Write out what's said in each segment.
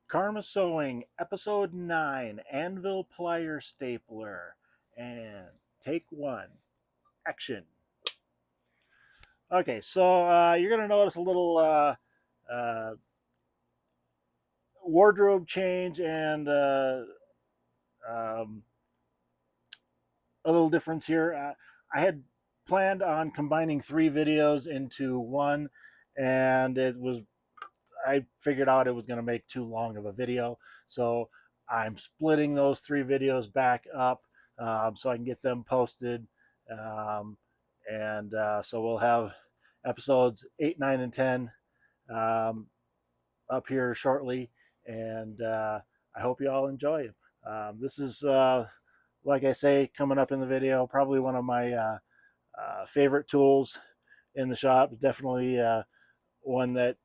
Karma Sewing, Episode 9, Anvil Plier Stapler, and take one, action. Okay, so you're going to notice a little uh, wardrobe change and um, a little difference here. I had planned on combining 3 videos into one, and I figured out it was going to make too long of a video. So I'm splitting those 3 videos back up so I can get them posted. Um, and so we'll have episodes 8, 9, and 10 um, up here shortly. And I hope you all enjoy it. This is, like I say, coming up in the video, probably one of my favorite tools in the shop. Definitely one that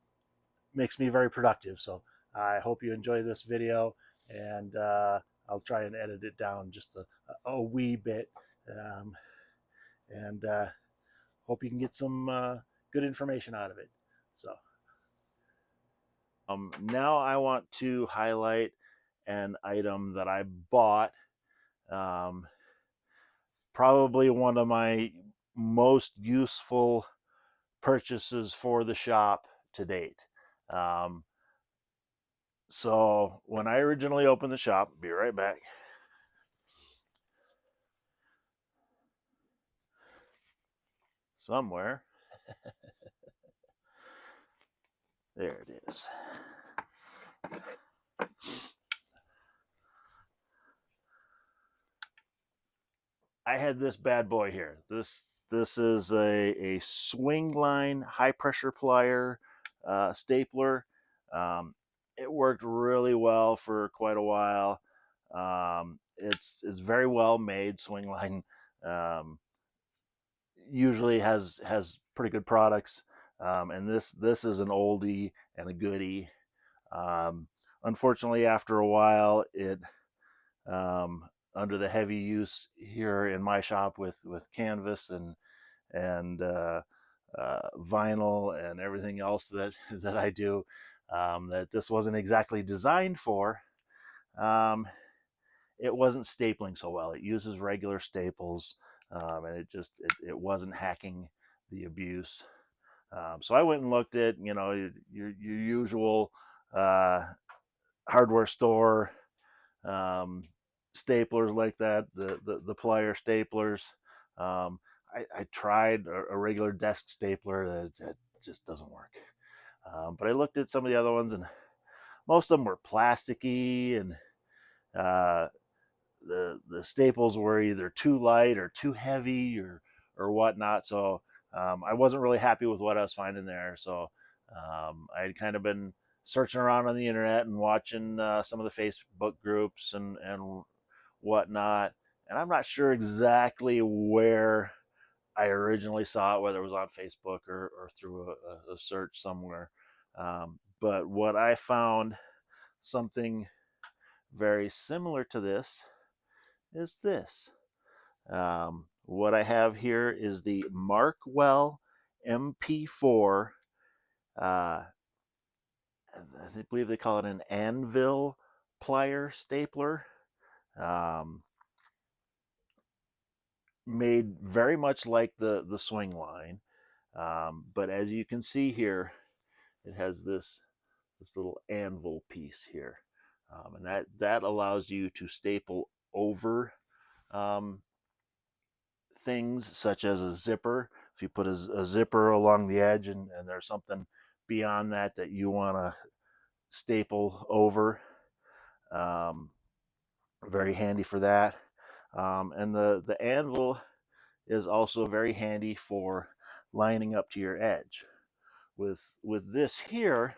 makes me very productive. So I hope you enjoy this video, and I'll try and edit it down just a wee bit, um, and hope you can get some good information out of it. So now I want to highlight an item that I bought. Um, Probably one of my most useful purchases for the shop to date. Um, So when I originally opened the shop, be right back. Somewhere. There it is. I had this bad boy here. This is a swing line high pressure plier stapler. It worked really well for quite a while. It's very well made. Swing line usually has pretty good products, and this is an oldie and a goodie. Um, Unfortunately, after a while, it um, under the heavy use here in my shop with canvas and vinyl and everything else that that I do, that this wasn't exactly designed for. Um, it wasn't stapling so well. It uses regular staples, and it wasn't hacking the abuse. So I went and looked at your usual uh, hardware store staplers like that, the plier staplers. Um, I tried a regular desk stapler that just doesn't work. But I looked at some of the other ones, and most of them were plasticky, and uh, the staples were either too light or too heavy or whatnot. So I wasn't really happy with what I was finding there. So I had kind of been searching around on the internet and watching some of the Facebook groups and whatnot. And I'm not sure exactly where I originally saw it, whether it was on Facebook or through a search somewhere. But what I found, something very similar to this, is this. What I have here is the Markwell MP4. I believe they call it an Anvil plier stapler. Um, Made very much like the swing line, but as you can see here, it has this little anvil piece here, and that allows you to staple over um, things such as a zipper. If you put a zipper along the edge and there's something beyond that that you want to staple over, um, very handy for that. And the anvil is also very handy for lining up to your edge. With this here,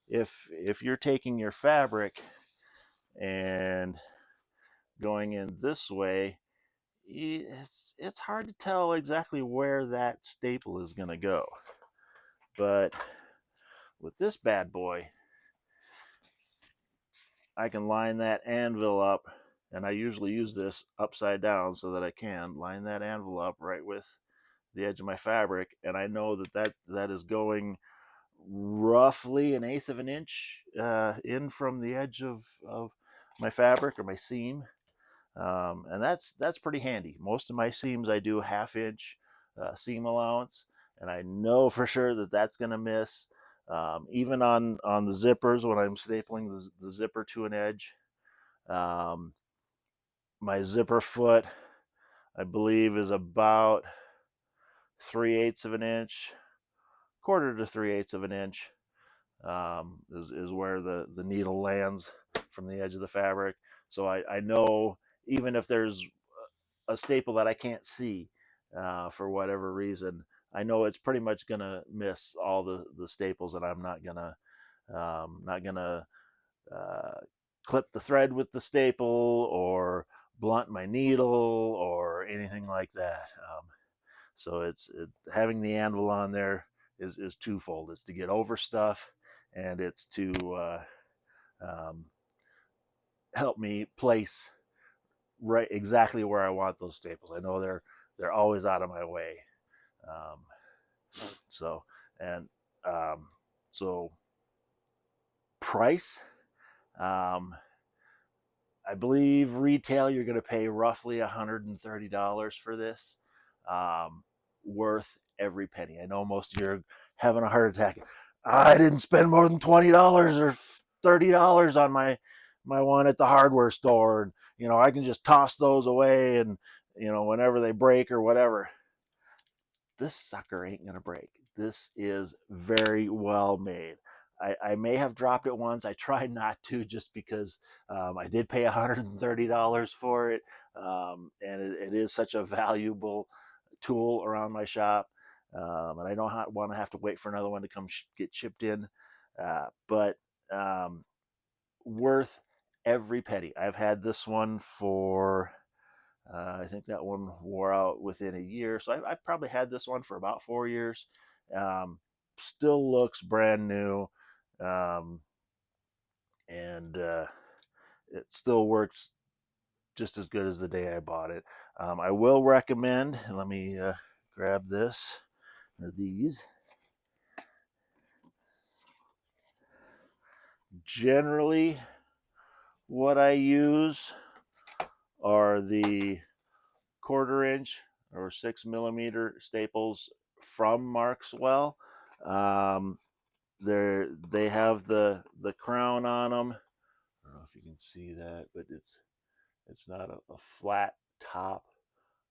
if you're taking your fabric and going in this way, it's hard to tell exactly where that staple is going to go. But with this bad boy, I can line that anvil up, and I usually use this upside down so that I can line that anvil up right with the edge of my fabric, and I know that is going roughly 1/8 of an inch in from the edge of my fabric or my seam. And that's pretty handy. Most of my seams I do 1/2 inch seam allowance, and I know for sure that that's going to miss. Even on the zippers when I'm stapling the zipper to an edge, um, my zipper foot I believe is about 3/8 of an inch, quarter to 3/8 of an inch is where the needle lands from the edge of the fabric. So I know even if there's a staple that I can't see for whatever reason, I know it's pretty much gonna miss all the staples, and I'm not gonna uh, clip the thread with the staple or blunt my needle or anything like that. So having the anvil on there is twofold. It's to get over stuff, and it's to um, help me place right exactly where I want those staples. I know they're always out of my way. Um, so and um, so price. Um, I believe retail you're going to pay roughly $130 for this. Um, Worth every penny. I know most of you are having a heart attack. I didn't spend more than $20 or $30 on my one at the hardware store, and I can just toss those away, and whenever they break or whatever. This sucker ain't gonna break. This is very well made. I may have dropped it once. I tried not to, just because I did pay $130 for it, and it is such a valuable tool around my shop, and I don't want to have to wait for another one to come get shipped in. But um, worth every penny. I've had this one for I think that one wore out within a year. So I've probably had this one for about 4 years. Um, Still looks brand new. Um, and it still works just as good as the day I bought it. I will recommend, let me grab this, or these. Generally, what I use are the 1/4 inch or 6 millimeter staples from Markwell. Um, they have the crown on them. I don't know if you can see that, but it's not a flat top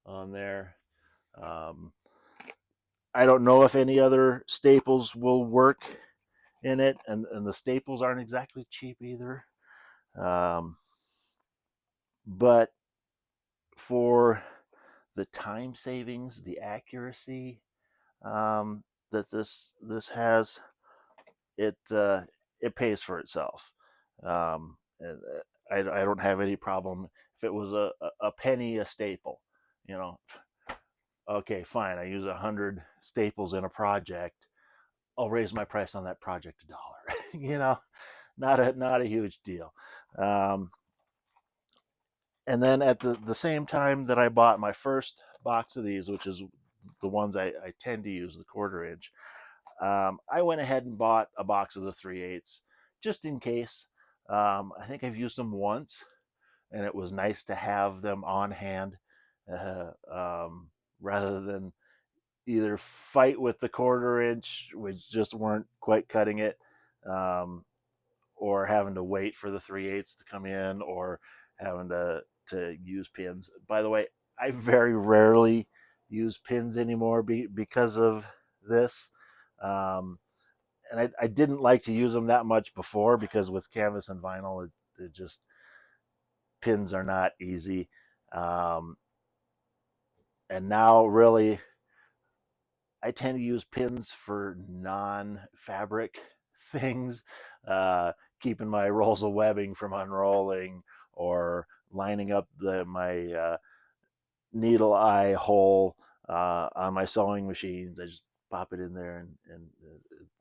on there. Um, I don't know if any other staples will work in it, and the staples aren't exactly cheap either. Um, but for the time savings, the accuracy that this has, it pays for itself. And I don't have any problem if it was a penny a staple. You know, okay, fine. I use 100 staples in a project. I'll raise my price on that project $1. Not a huge deal. Um, and then at the same time that I bought my first box of these, which is the ones I tend to use, the 1/4 inch, I went ahead and bought a box of the 3/8 just in case. I think I've used them once, and it was nice to have them on hand rather than either fight with the 1/4 inch, which just weren't quite cutting it, um, or having to wait for the 3/8 to come in, or having to use pins. By the way, I very rarely use pins anymore because of this. Um, and I didn't like to use them that much before, because with canvas and vinyl, it just pins are not easy. Um, and now, really, I tend to use pins for non-fabric things, uh, keeping my rolls of webbing from unrolling, or lining up my needle eye hole on my sewing machines. I just pop it in there, and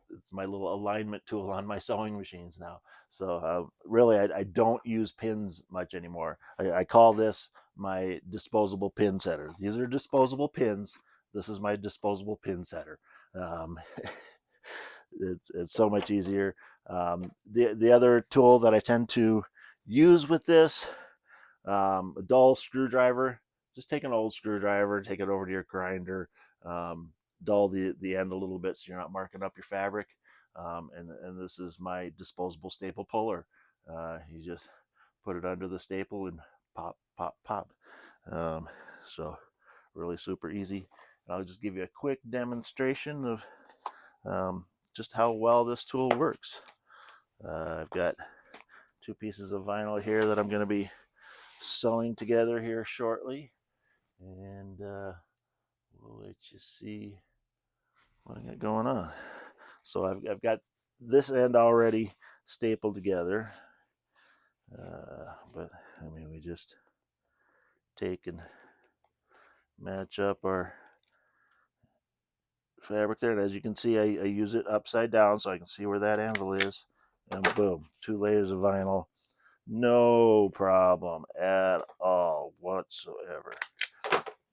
it's my little alignment tool on my sewing machines now. So really, I don't use pins much anymore. I call this my disposable pin setter. These are disposable pins. This is my disposable pin setter. Um, it's so much easier. The other tool that I tend to use with this, a dull screwdriver. Just take an old screwdriver, take it over to your grinder, um, dull the end a little bit so you're not marking up your fabric. And this is my disposable staple puller. You just put it under the staple and pop, pop, pop. So really super easy. I'll just give you a quick demonstration of just how well this tool works. I've got 2 pieces of vinyl here that I'm going to be sewing together here shortly, and we'll let you see what I got going on. So I've got this end already stapled together, but I mean, we just take and match up our fabric there, and as you can see, I use it upside down so I can see where that anvil is, and boom, 2 layers of vinyl, no problem at all whatsoever.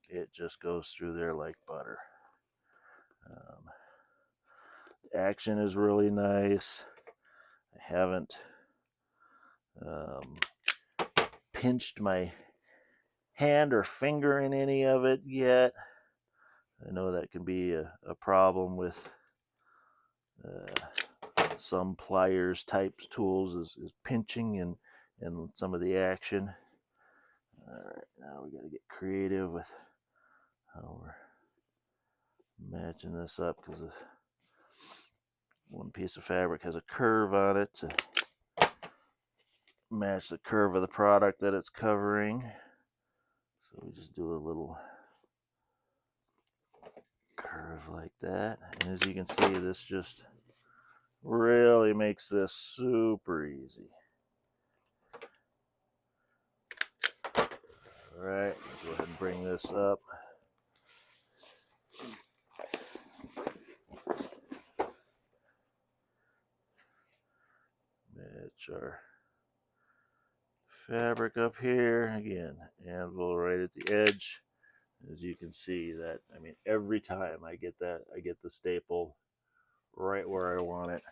It just goes through there like butter. Action is really nice. I haven't pinched my hand or finger in any of it yet. I know that can be a problem with some pliers types tools is pinching and some of the action. All right, now we got to get creative with how we're matching this up, because one piece of fabric has a curve on it to match the curve of the product that it's covering. So we just do a little curve like that. And as you can see, this just really makes this super easy. All right, let's go ahead and bring this up. Match our fabric up here. Again, anvil right at the edge. As you can see that, I mean, every time I get that, I get the staple right where I want it,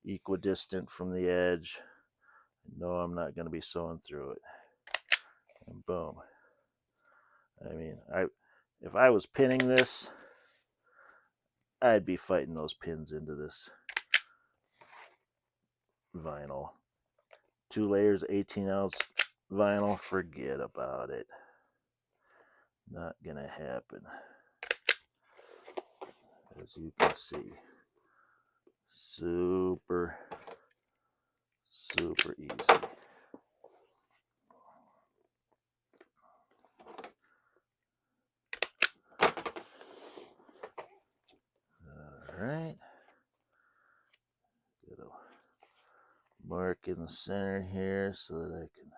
equidistant from the edge. I know I'm not going to be sewing through it. And boom. I mean, if I was pinning this, I'd be fighting those pins into this vinyl. 2 layers, 18-ounce vinyl, forget about it. Not gonna happen. As you can see, super easy. All right, get a mark in the center here so that I can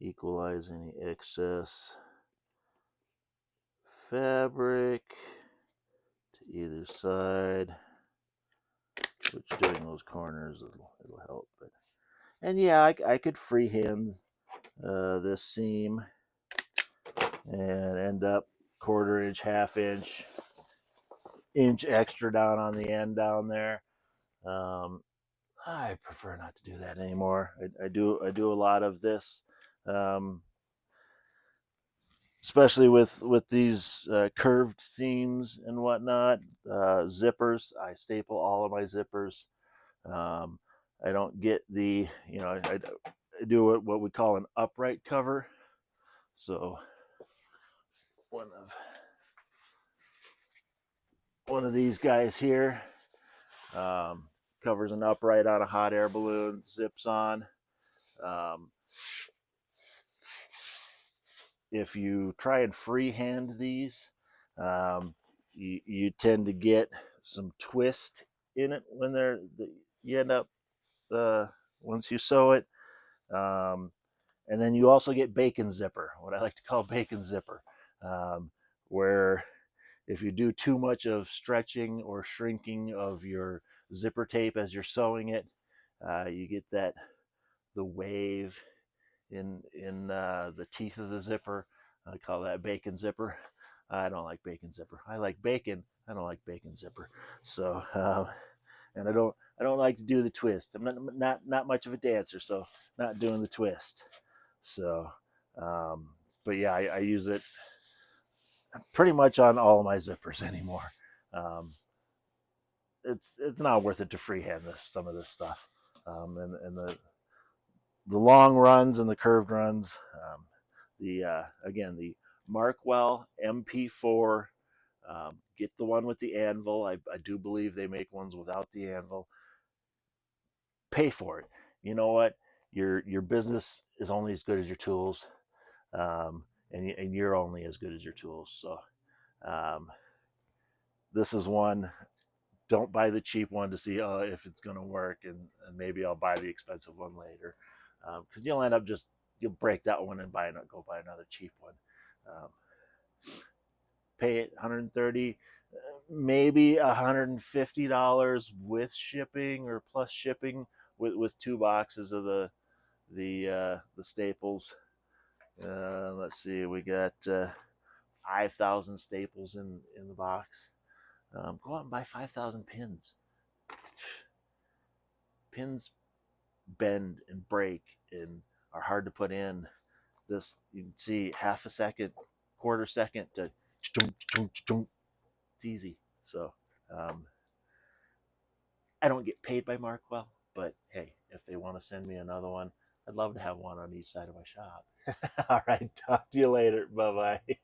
equalize any excess fabric to either side, which doing those corners it'll help. But and yeah, I could freehand this seam and end up 1/4 inch, 1/2 inch extra down on the end down there. I prefer not to do that anymore. I do a lot of this, especially with these curved seams and whatnot. Zippers, I staple all of my zippers. I don't get the, I do what we call an upright cover. So one of these guys here covers an upright on a hot air balloon, zips on. If you try and freehand these, you tend to get some twist in it when you end up once you sew it. And then you also get bacon zipper, what I like to call bacon zipper, where if you do too much of stretching or shrinking of your zipper tape as you're sewing it, you get the wave in the teeth of the zipper. I call that bacon zipper. I don't like bacon zipper. I like bacon. I don't like bacon zipper. So, and I don't like to do the twist. I'm not much of a dancer, so not doing the twist. So, um, but yeah, I use it pretty much on all of my zippers anymore. Um, it's not worth it to freehand some of this stuff, and the long runs and the curved runs. The again the Markwell MP4. Get the one with the anvil. I do believe they make ones without the anvil. Pay for it. You know what? Your business is only as good as your tools, and you're only as good as your tools. So um, this is one. Don't buy the cheap one to see if it's going to work, and maybe I'll buy the expensive one later, because you'll end up you'll break that one and go buy another cheap one. Um, Pay it 130, maybe $150 with shipping or plus shipping with 2 boxes of the staples. Let's see, we got 5,000 staples in the box. Go out and buy 5,000 pins. Pins bend and break and are hard to put in. This you can see half a second, quarter second to it's easy. So um, I don't get paid by Markwell, but hey, if they want to send me another one, I'd love to have one on each side of my shop. All right, talk to you later. Bye bye.